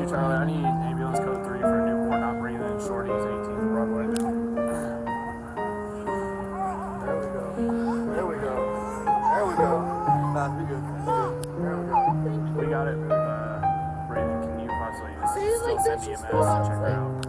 Charlie, I need ambulance code 3 for a newborn not breathing. Shorty's 18th Broadway. There we go. There we go. There we go. Nah, we good. There we go. We got it. Breathing. Can you possibly still send EMS to check her out?